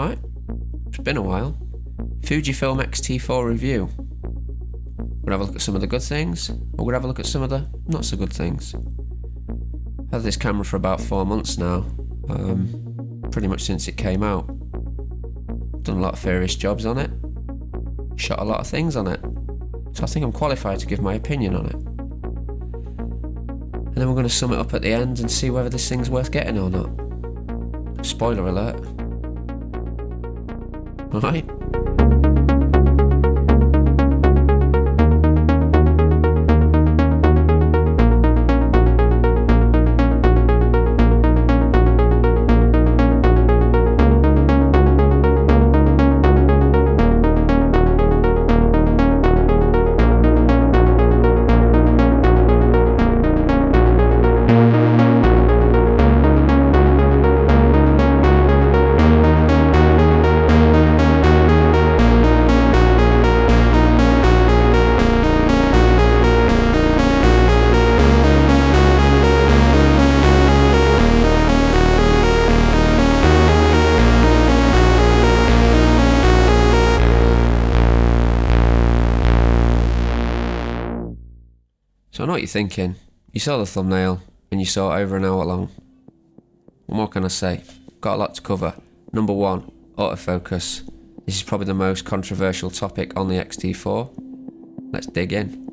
Alright, it's been a while. Fujifilm XT4 review. We'll have a look at some of the good things, or we'll have a look at some of the not so good things. I've had this camera for about 4 months now, pretty much since it came out. Done a lot of various jobs on it, shot a lot of things on it, so I think I'm qualified to give my opinion on it. And then we're going to sum it up at the end and see whether this thing's worth getting or not. Spoiler alert. Alright. So I know what you're thinking. You saw the thumbnail and you saw it over an hour long. What more can I say? Got a lot to cover. Number 1, autofocus. This is probably the most controversial topic on the X-T4. Let's dig in.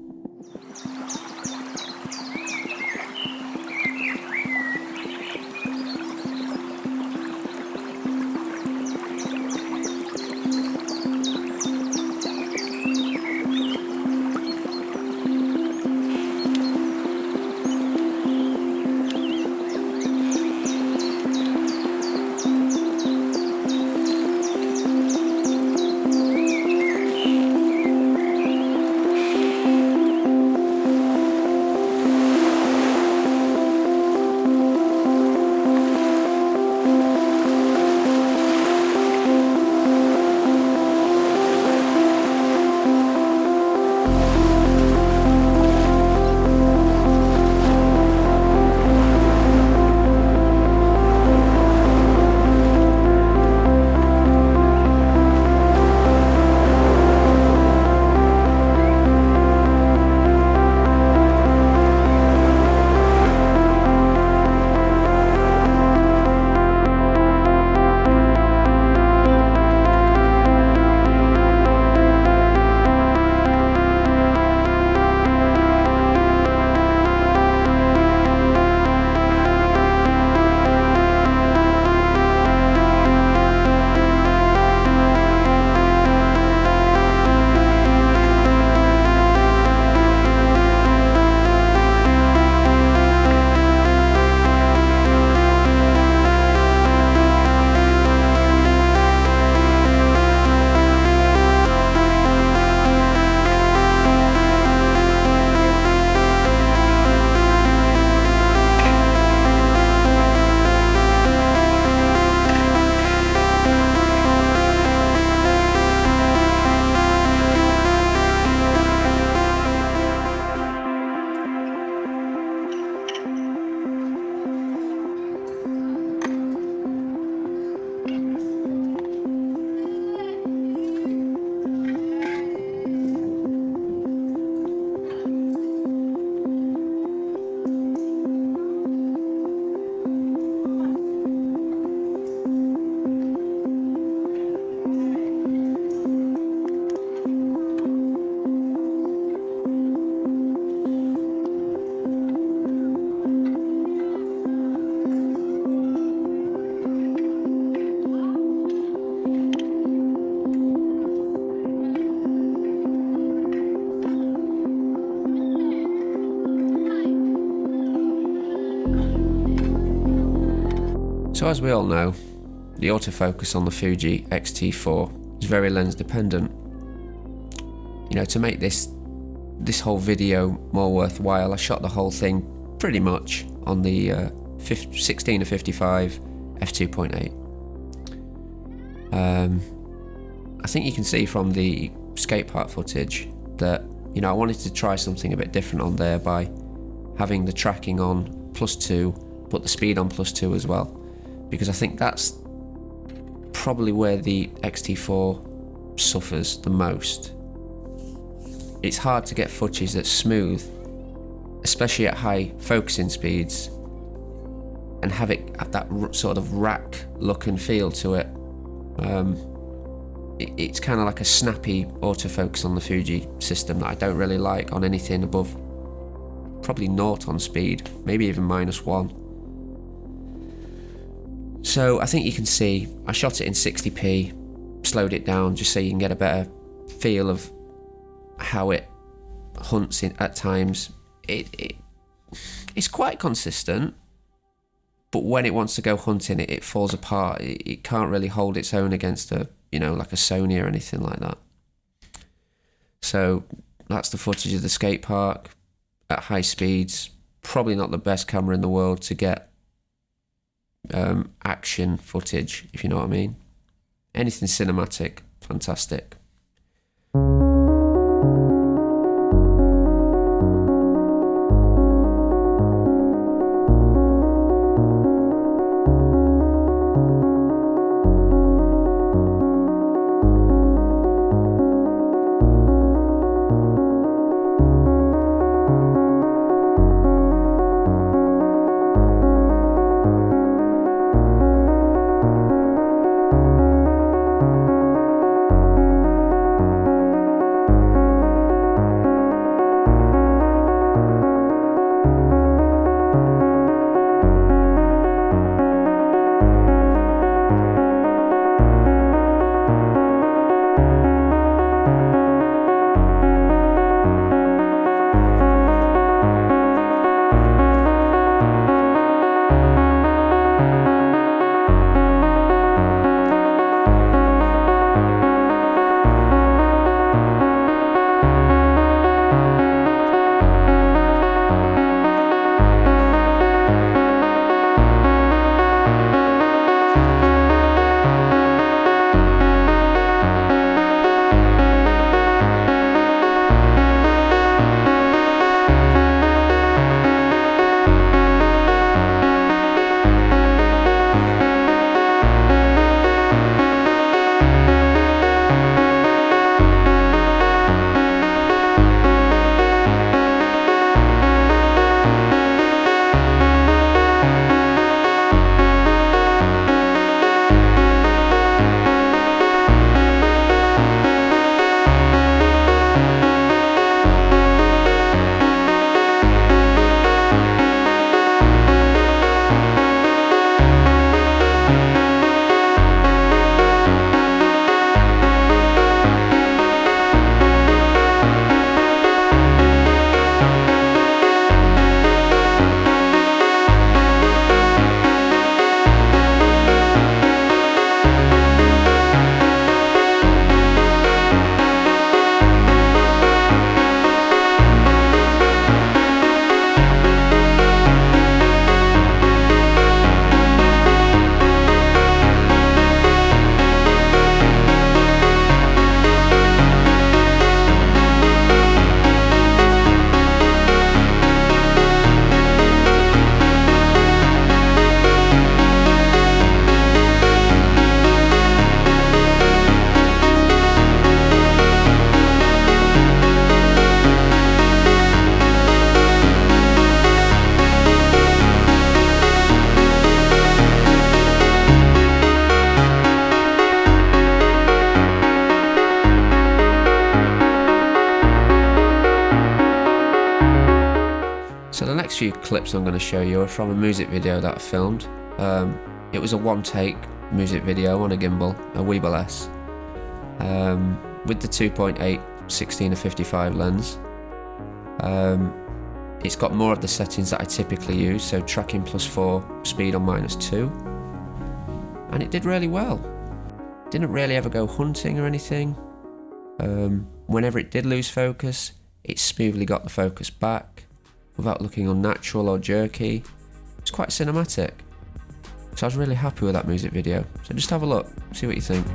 So as we all know, the autofocus on the Fuji X-T4 is very lens dependent. You know, to make this whole video more worthwhile, I shot the whole thing pretty much on the 16-55 f2.8. I think you can see from the skate park footage that, you know, I wanted to try something a bit different on there by having the tracking on +2, but the speed on +2 as well, because I think that's probably where the X-T4 suffers the most. It's hard to get footage that's smooth, especially at high focusing speeds, and have it have that sort of rack look and feel to it. It's kind of like a snappy autofocus on the Fuji system that I don't really like on anything above probably 0 on speed, maybe even -1. So I think you can see I shot it in 60p, slowed it down just so you can get a better feel of how it hunts at times. It's quite consistent, but when it wants to go hunting, it falls apart. It can't really hold its own against like a Sony or anything like that. So that's the footage of the skate park at high speeds. Probably not the best camera in the world to get action footage, if you know what I mean. Anything cinematic, fantastic. So the next few clips I'm going to show you are from a music video that I filmed. It was a one-take music video on a gimbal, a IBIS, with the 2.8 16-55 lens. It's got more of the settings that I typically use, so tracking +4, speed on -2, and it did really well. Didn't really ever go hunting or anything. Whenever it did lose focus, it smoothly got the focus back without looking unnatural or jerky. It's quite cinematic. So I was really happy with that music video. So just have a look, see what you think.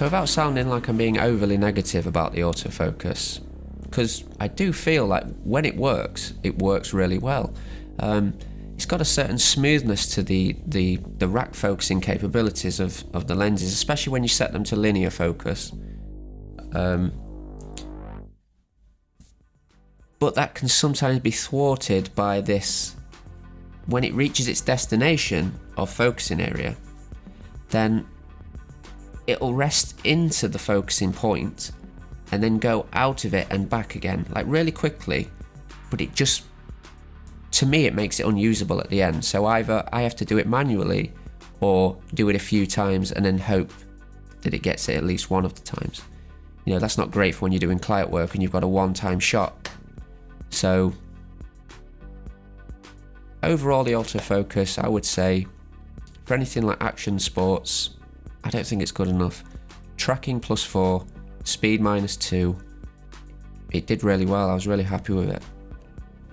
So without sounding like I'm being overly negative about the autofocus, because I do feel like when it works really well. It's got a certain smoothness to the rack focusing capabilities of the lenses, especially when you set them to linear focus. But that can sometimes be thwarted by this. When it reaches its destination of focusing area, then it'll rest into the focusing point and then go out of it and back again, like really quickly, but it just, to me, it makes it unusable at the end. So either I have to do it manually or do it a few times and then hope that it gets it at least one of the times. You know, that's not great for when you're doing client work and you've got a one-time shot. So overall, the autofocus, I would say, for anything like action sports, I don't think it's good enough. Tracking +4, speed -2. It did really well. I was really happy with it.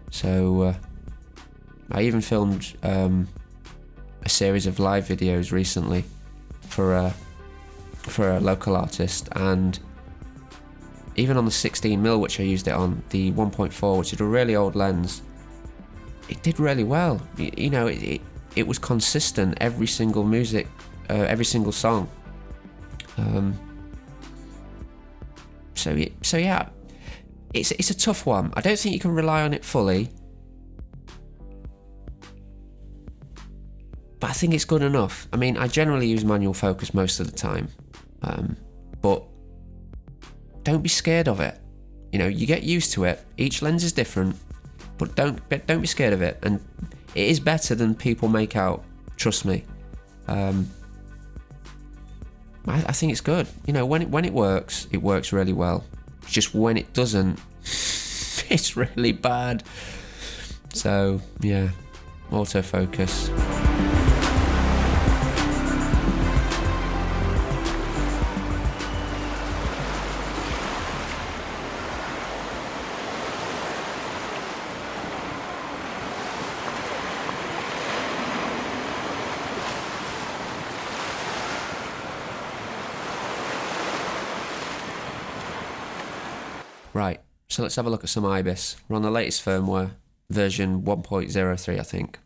So I even filmed a series of live videos recently for a local artist, and even on the 16mm, which I used it on, the 1.4, which is a really old lens, it did really well. You know, it was consistent every single music, every single song. So yeah, it's a tough one. I don't think you can rely on it fully, but I think it's good enough. I mean, I generally use manual focus most of the time, but don't be scared of it. You know, you get used to it. Each lens is different, but don't be scared of it. And it is better than people make out. Trust me. I think it's good. You know, when it works really well. It's just when it doesn't, it's really bad. So yeah, autofocus. Right, so let's have a look at some IBIS. We're on the latest firmware, version 1.03, I think.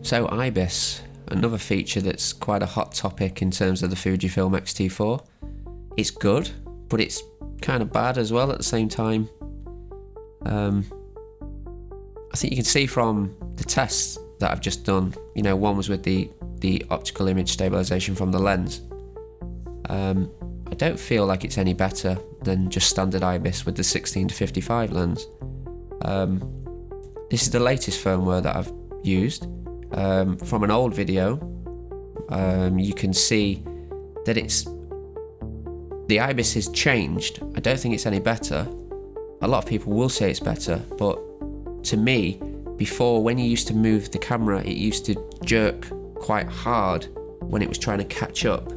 So IBIS, another feature that's quite a hot topic in terms of the Fujifilm X-T4. It's good, but it's kind of bad as well at the same time. I think you can see from the tests that I've just done, one was with the optical image stabilization from the lens. I don't feel like it's any better than just standard IBIS with the 16-55 lens. This is the latest firmware that I've used. From an old video, you can see that the IBIS has changed. I don't think it's any better. A lot of people will say it's better, but to me, before, when you used to move the camera, it used to jerk quite hard when it was trying to catch up.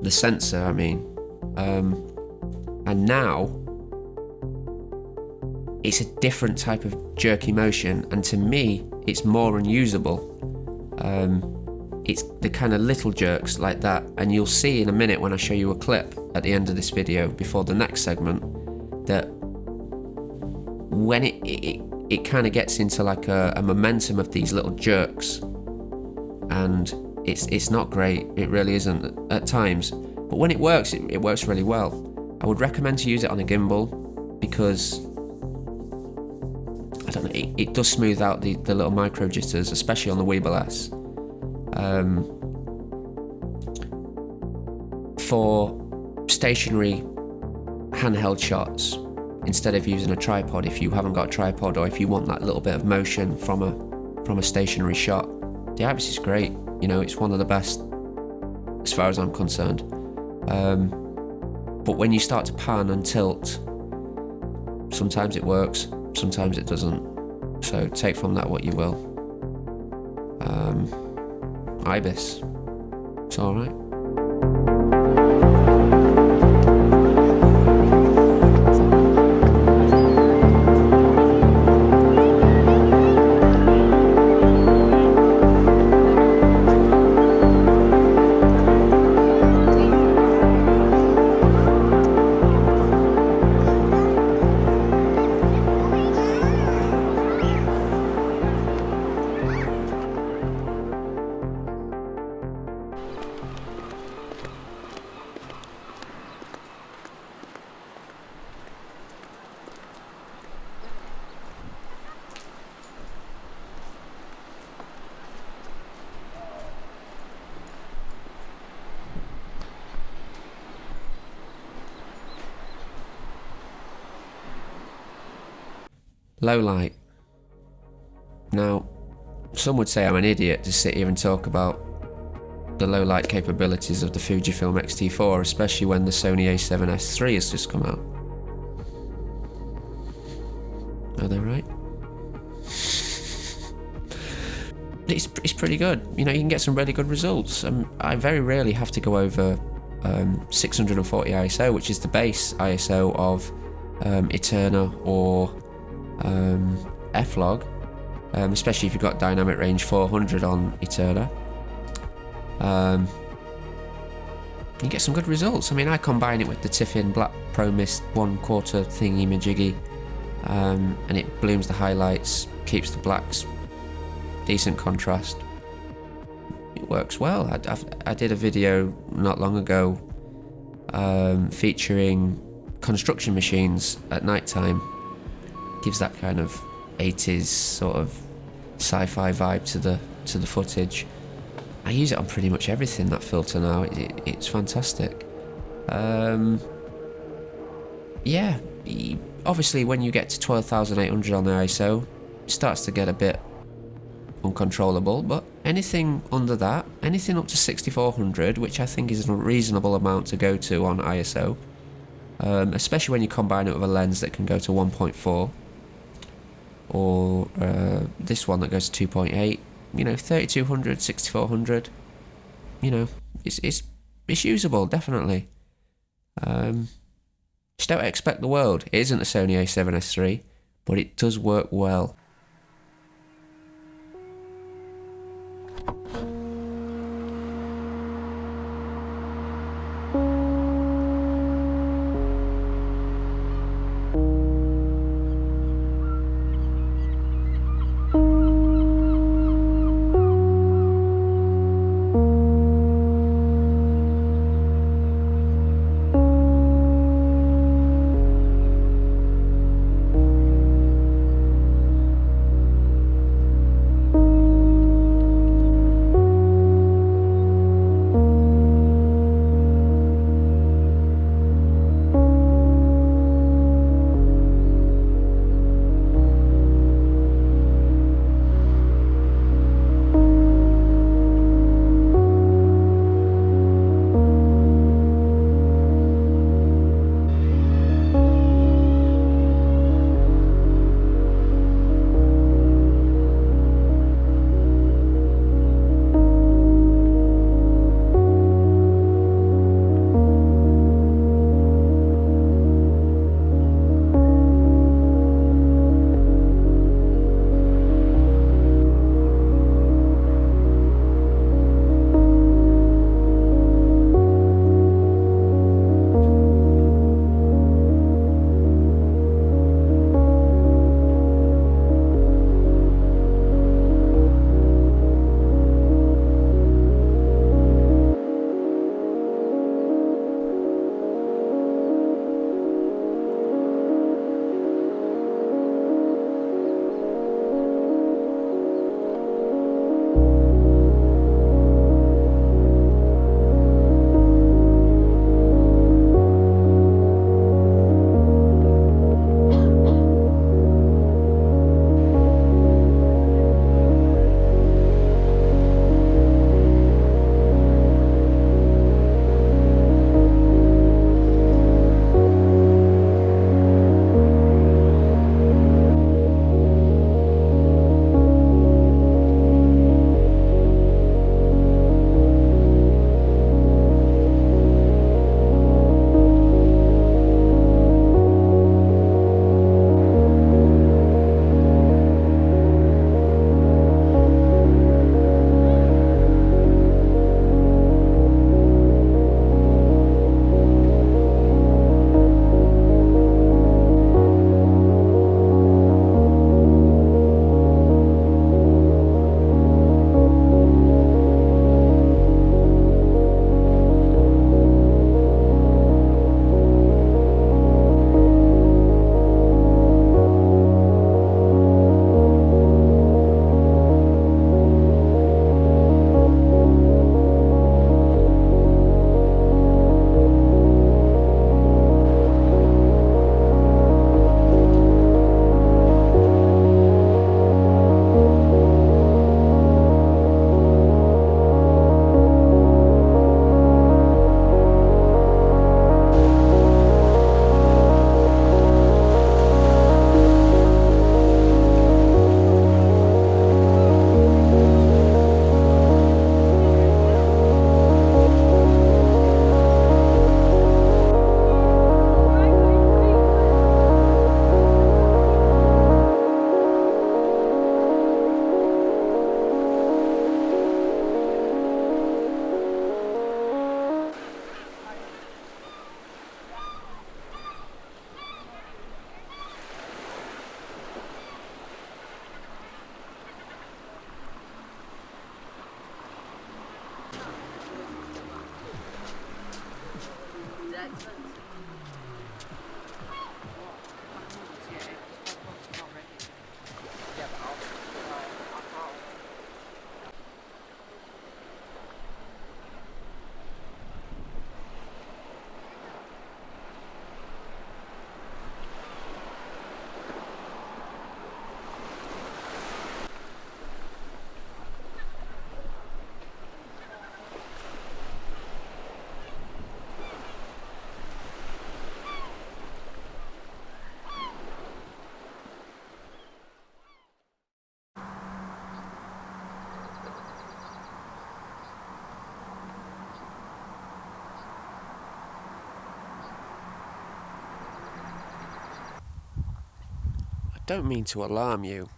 The sensor, I mean. And now, it's a different type of jerky motion, and to me, it's more unusable. It's the kind of little jerks like that, and you'll see in a minute when I show you a clip at the end of this video before the next segment, that when it kind of gets into like a momentum of these little jerks, and it's not great. It really isn't at times, but when it works, it works really well. I would recommend to use it on a gimbal because I don't know, it does smooth out the little micro jitters, especially on the Weeble S. For stationary handheld shots, instead of using a tripod, if you haven't got a tripod, or if you want that little bit of motion from a stationary shot, the IBIS is great. It's one of the best as far as I'm concerned. But when you start to pan and tilt, sometimes it works, sometimes it doesn't. So take from that what you will. IBIS, it's alright. Low light. Now, some would say I'm an idiot to sit here and talk about the low light capabilities of the Fujifilm X-T4, especially when the Sony a7S III has just come out. Are they right? It's pretty good. You can get some really good results. I very rarely have to go over 640 ISO, which is the base ISO of Eterna or F-Log, especially if you've got dynamic range 400 on Eterna. You get some good results. I combine it with the Tiffin Black Pro Mist 1/4 thingy majiggy, and it blooms the highlights, keeps the blacks decent contrast. It works well. I did a video not long ago featuring construction machines at night time. Gives that kind of 80s sort of sci-fi vibe to the footage. I use it on pretty much everything, that filter now. It's fantastic. Yeah, obviously when you get to 12,800 on the ISO, it starts to get a bit uncontrollable, but anything under that, anything up to 6400, which I think is a reasonable amount to go to on ISO, especially when you combine it with a lens that can go to 1.4, or this one that goes to 2.8, 3200, 6400, it's usable, definitely. Just don't expect the world. It isn't a Sony a7S III, but it does work well. don't mean to alarm you,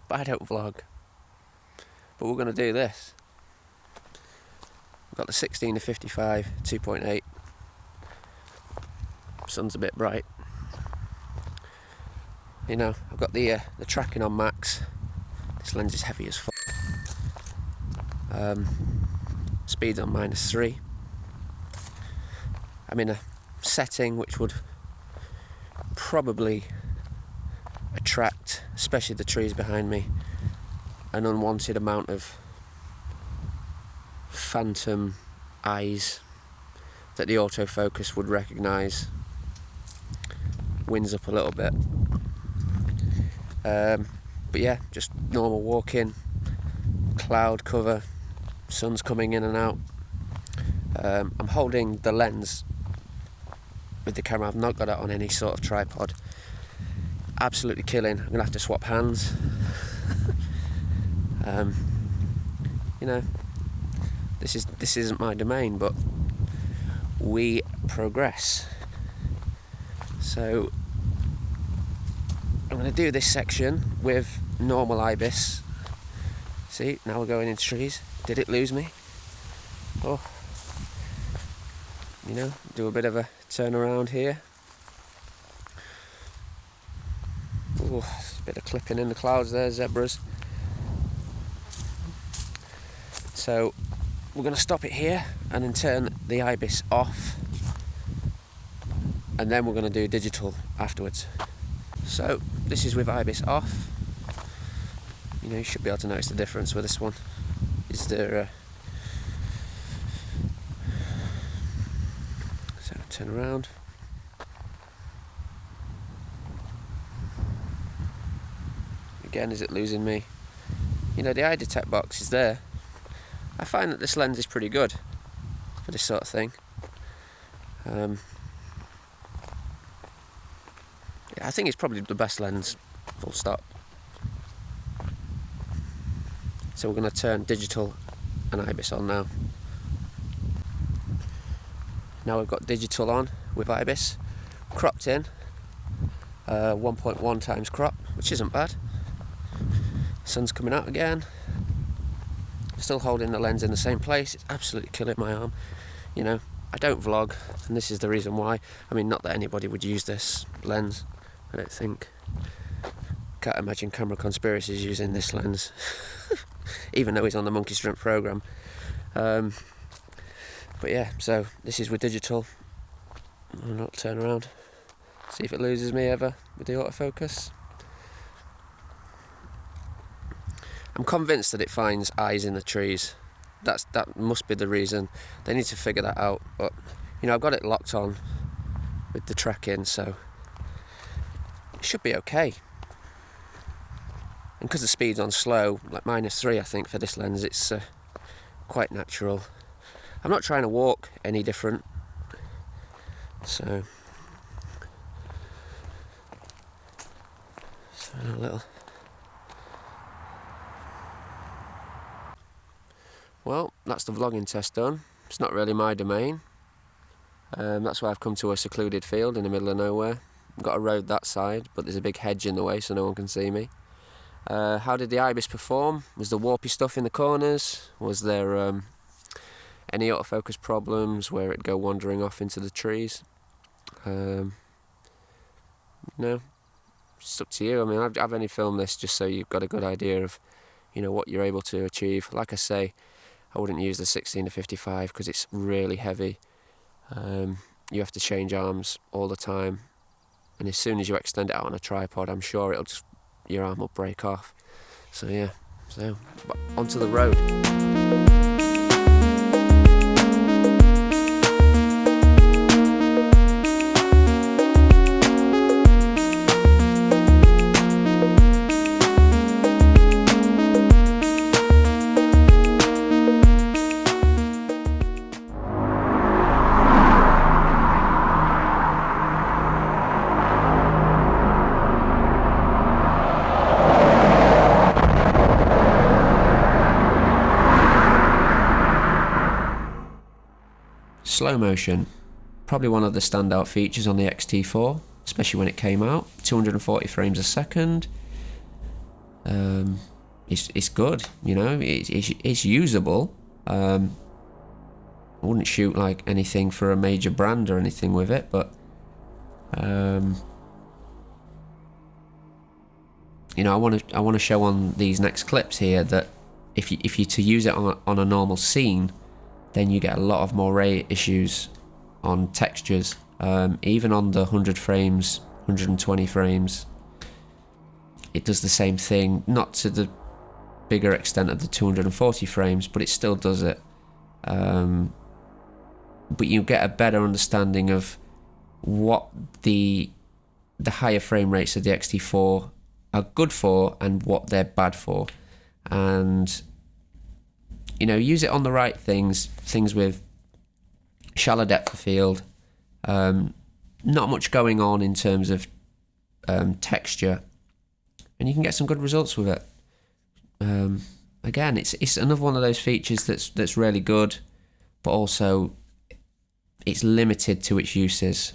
but I don't vlog. But we're going to do this. We've got the 16-55 2.8. Sun's a bit bright. You know, I've got the tracking on max. This lens is heavy as fuck. Speed's on -3. I'm in a setting which would probably attract, especially the trees behind me, an unwanted amount of phantom eyes that the autofocus would recognise. Wind's up a little bit. But yeah, just normal walking, cloud cover, sun's coming in and out. I'm holding the lens with the camera. I've not got it on any sort of tripod. Absolutely killing. I'm gonna have to swap hands. You know, this isn't my domain, but we progress. So I'm going to do this section with normal IBIS. See, now we're going into trees. Did it lose me? Oh, you know, do a bit of a turnaround here. Oh, a bit of clipping in the clouds there, zebras. So we're going to stop it here and then turn the IBIS off, and then we're going to do digital afterwards. So this is with IBIS off. You know, you should be able to notice the difference with this one. Is there so turn around. Again, is it losing me? You know, the eye detect box is there. I find that this lens is pretty good for this sort of thing. I think it's probably the best lens, full stop. So we're going to turn digital and IBIS on now. Now we've got digital on with IBIS, cropped in, 1.1 times crop, which isn't bad. Sun's coming out again. Still holding the lens in the same place. It's absolutely killing my arm. You know, I don't vlog, and this is the reason why. I mean, not that anybody would use this lens, I don't think. Can't imagine Camera Conspiracies using this lens, even though he's on the Monkey Shrimp programme. But yeah, so this is with digital. I'll not turn around. See if it loses me ever with the autofocus. I'm convinced that it finds eyes in the trees. That must be the reason. They need to figure that out. But you know, I've got it locked on with the tracking, so it should be okay. And because the speed's on slow, like -3, I think for this lens, it's quite natural. I'm not trying to walk any different, so a little. Well, that's the vlogging test done. It's not really my domain. That's why I've come to a secluded field in the middle of nowhere. I've got a road that side, but there's a big hedge in the way so no one can see me. How did the IBIS perform? Was there warpy stuff in the corners? Was there any autofocus problems where it'd go wandering off into the trees? No, it's up to you. I mean, I've only filmed this just so you've got a good idea of, you know, what you're able to achieve. Like I say, I wouldn't use the 16-55 because it's really heavy. You have to change arms all the time, and as soon as you extend it out on a tripod, I'm sure your arm will break off. So yeah, so onto the road. Slow motion, probably one of the standout features on the X-T4. especially when it came out. 240 frames a second. It's good, you know. It's usable. I wouldn't shoot like anything for a major brand or anything with it, but you know, I want to show on these next clips here that if you to use it on a normal scene, then you get a lot of moire issues on textures. Even on the 100 frames, 120 frames, it does the same thing, not to the bigger extent of the 240 frames, but it still does it. But you get a better understanding of what the higher frame rates of the X-T4 are good for and what they're bad for. And, you know, use it on the right things with shallow depth of field, not much going on in terms of texture, and you can get some good results with it. Again, it's another one of those features that's really good, but also it's limited to its uses.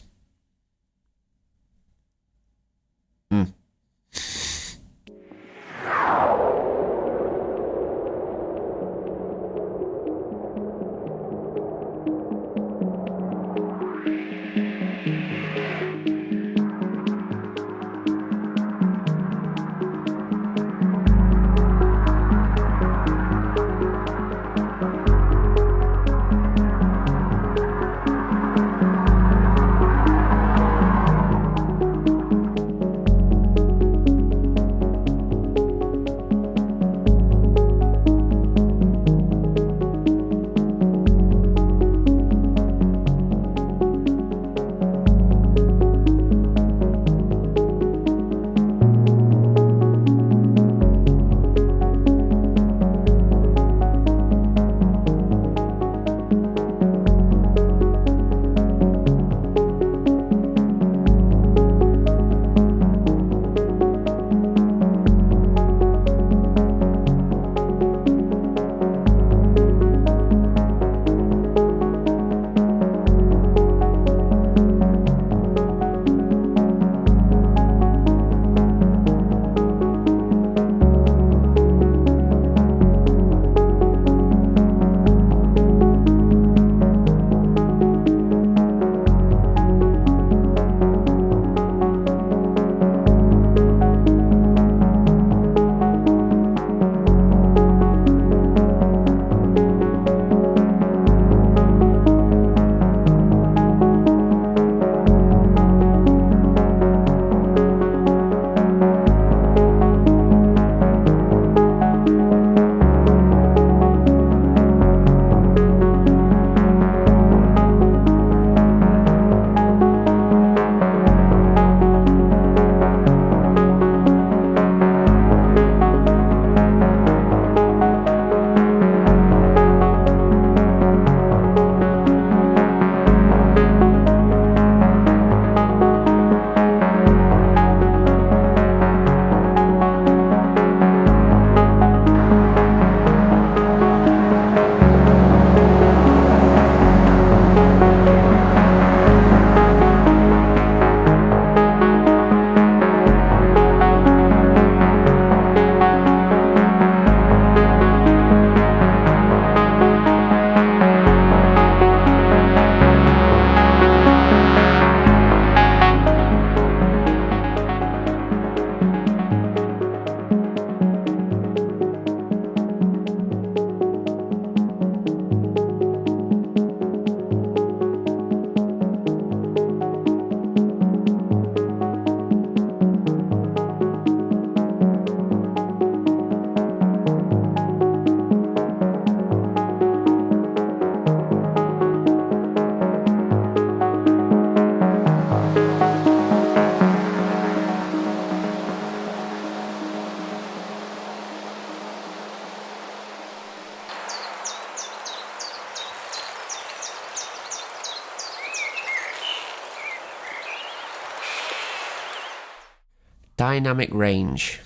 Dynamic range.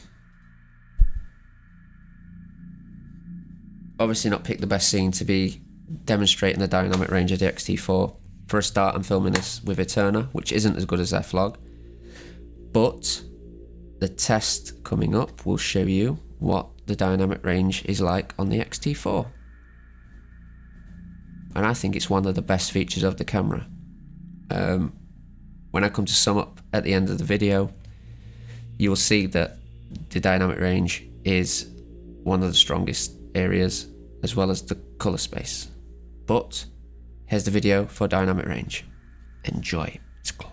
Obviously not picked the best scene to be demonstrating the dynamic range of the X-T4. For a start, I'm filming this with Eterna, which isn't as good as F-Log. but the test coming up will show you what the dynamic range is like on the X-T4. And I think it's one of the best features of the camera. When I come to sum up at the end of the video, you will see that the dynamic range is one of the strongest areas, as well as the colour space. But here's the video for dynamic range. Enjoy. It's glorious.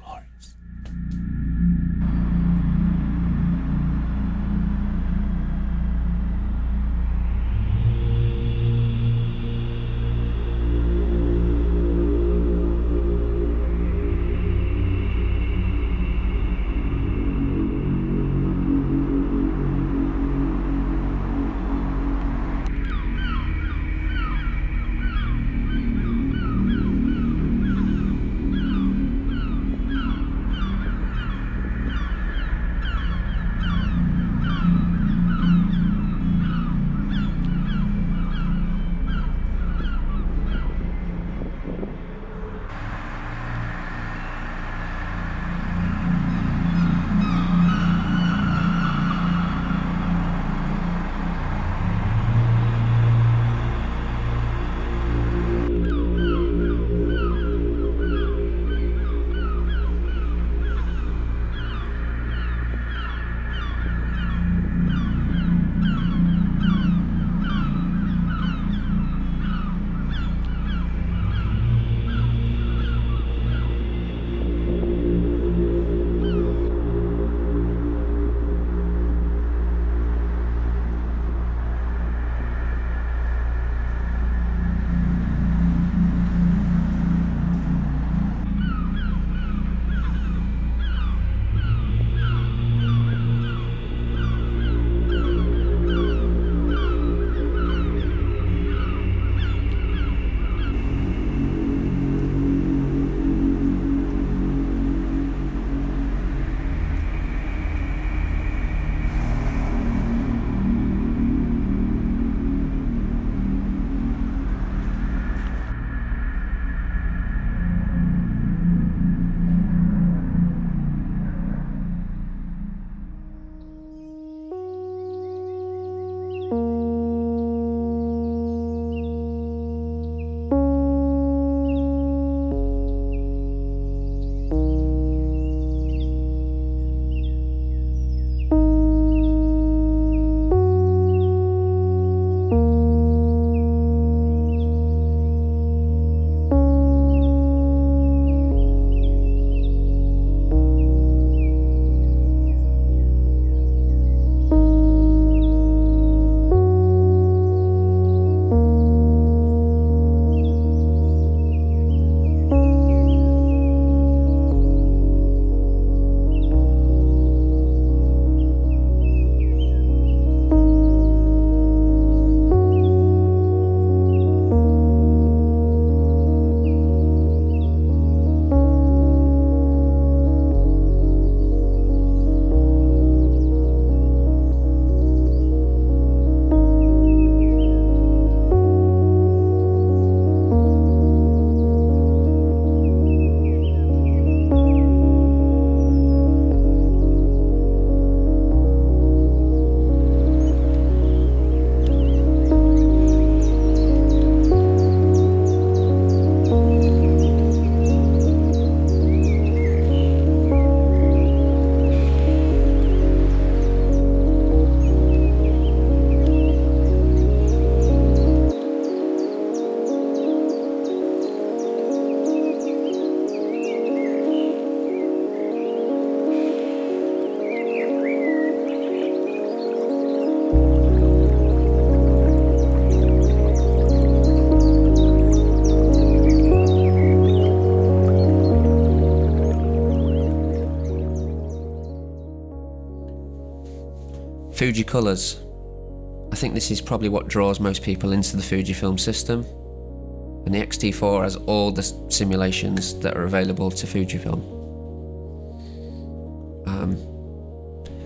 Fuji Colours. I think this is probably what draws most people into the Fujifilm system, and the X-T4 has all the simulations that are available to Fujifilm.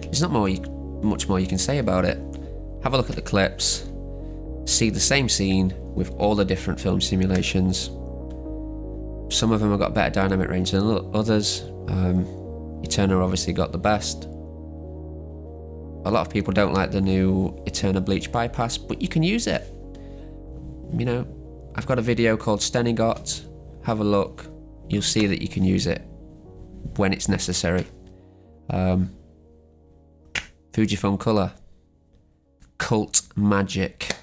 There's not much more you can say about it. Have a look at the clips, see the same scene with all the different film simulations. Some of them have got better dynamic range than others. Eterna obviously got the best. A lot of people don't like the new Eterna bleach bypass, but you can use it. You know, I've got a video called Stenigot. Have a look. You'll see that you can use it when it's necessary. Fujifilm Colour. Cult magic.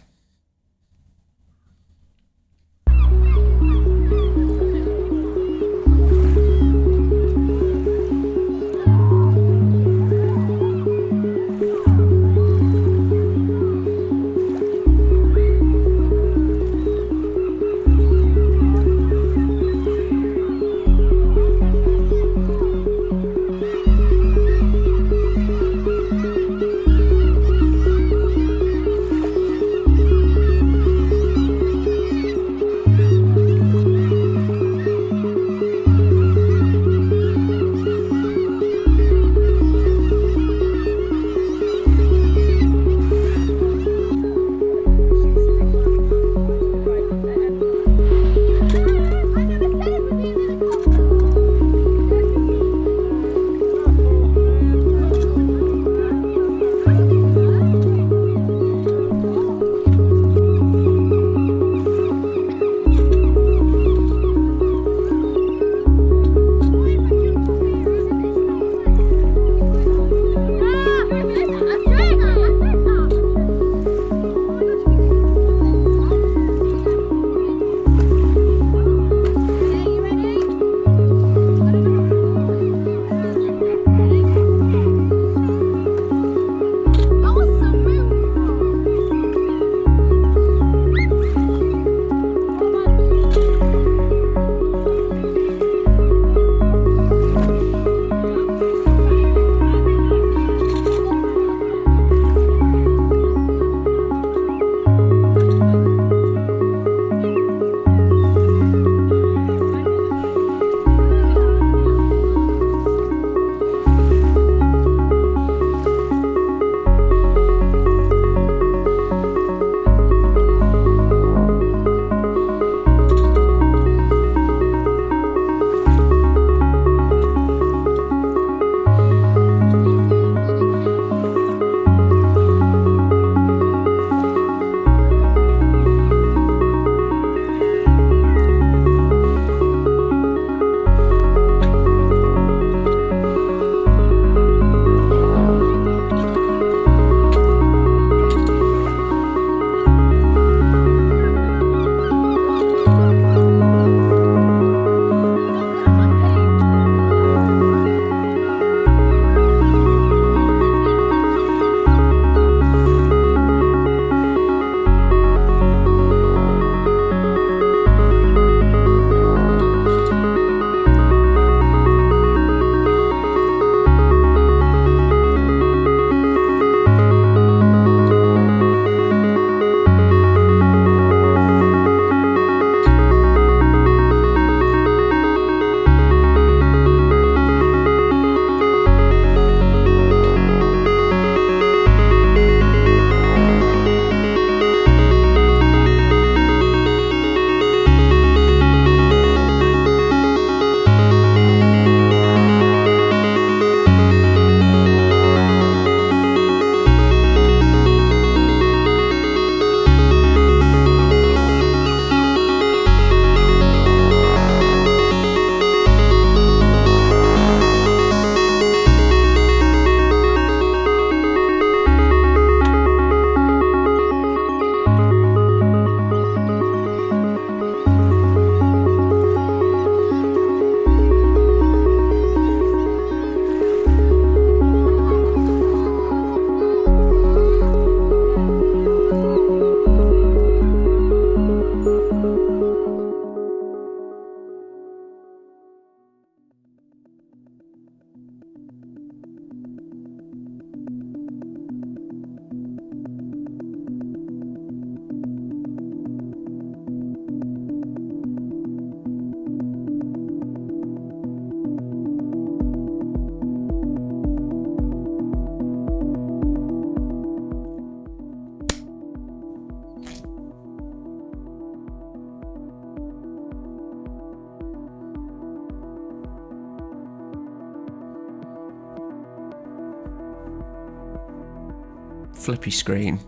Flippy Screen.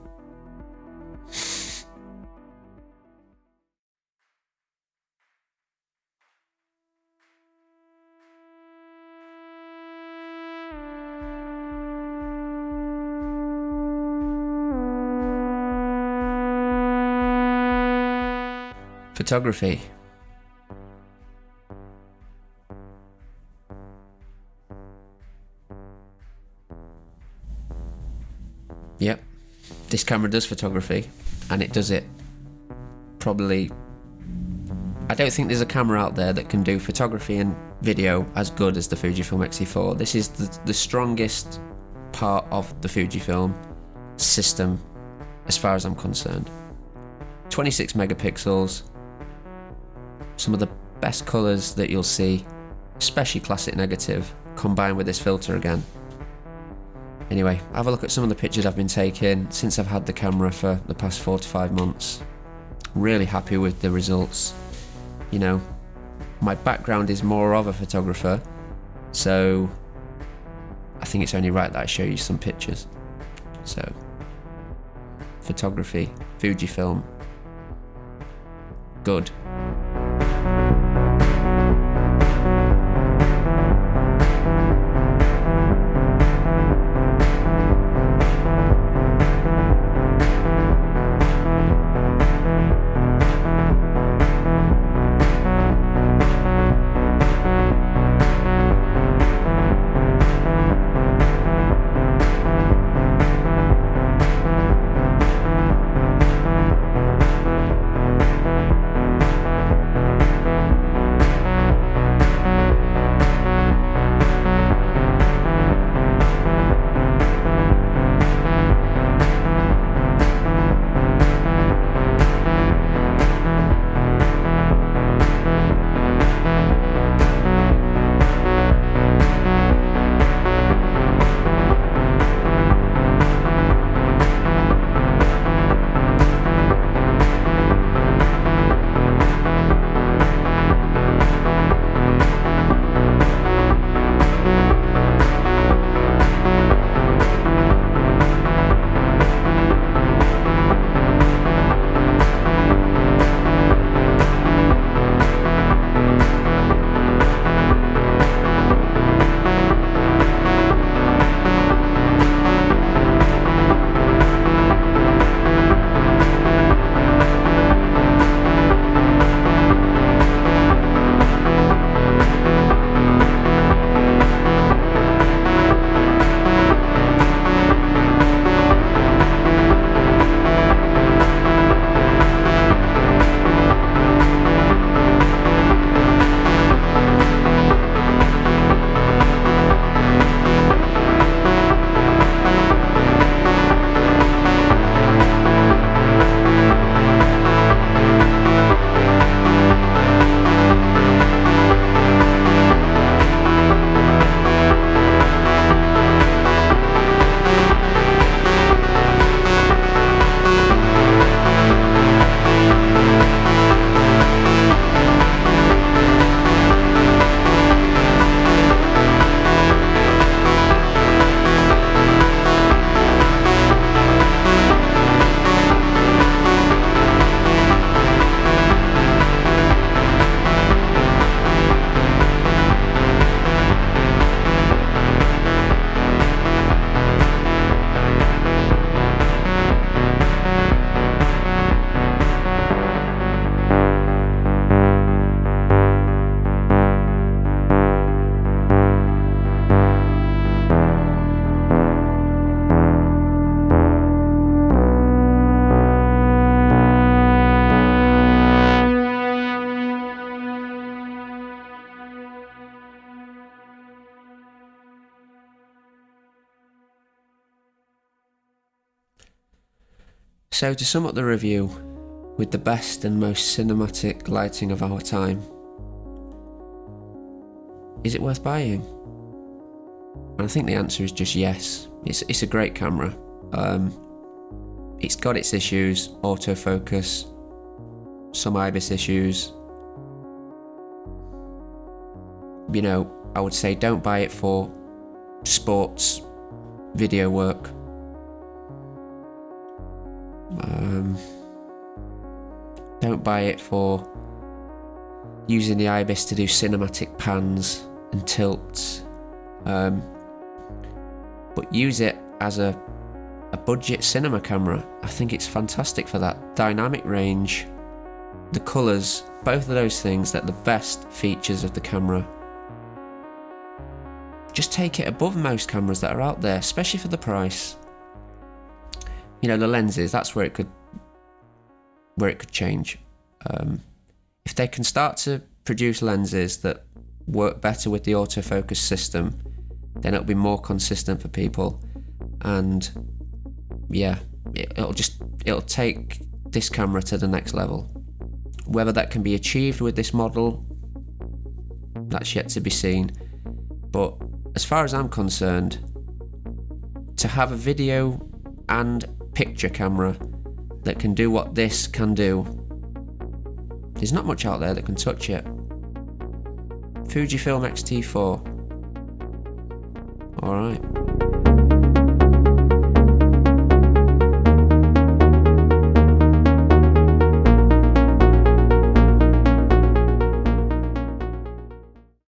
Photography. Yep, this camera does photography, and it does it probably... I don't think there's a camera out there that can do photography and video as good as the Fujifilm X-T4. This is the strongest part of the Fujifilm system as far as I'm concerned. 26 megapixels, some of the best colours that you'll see, especially classic negative, combined with this filter again. Anyway, have a look at some of the pictures I've been taking since I've had the camera for the past 4 to 5 months. Really happy with the results. You know, my background is more of a photographer, so I think it's only right that I show you some pictures. So, photography, Fujifilm, good. So to sum up the review, with the best and most cinematic lighting of our time, is it worth buying? And I think the answer is just yes. It's a great camera. It's got its issues, autofocus, some IBIS issues. You know, I would say don't buy it for sports video work. Don't buy it for using the IBIS to do cinematic pans and tilts, but use it as a budget cinema camera. I think it's fantastic for that. Dynamic range, the colours, both of those things, that are the best features of the camera. Just take it above most cameras that are out there, especially for the price. You know, the lenses, that's where it could change. If they can start to produce lenses that work better with the autofocus system, then it'll be more consistent for people, and yeah, it'll take this camera to the next level. Whether that can be achieved with this model, that's yet to be seen. But as far as I'm concerned, to have a video and picture camera that can do what this can do, there's not much out there that can touch it. Fujifilm XT4. Alright.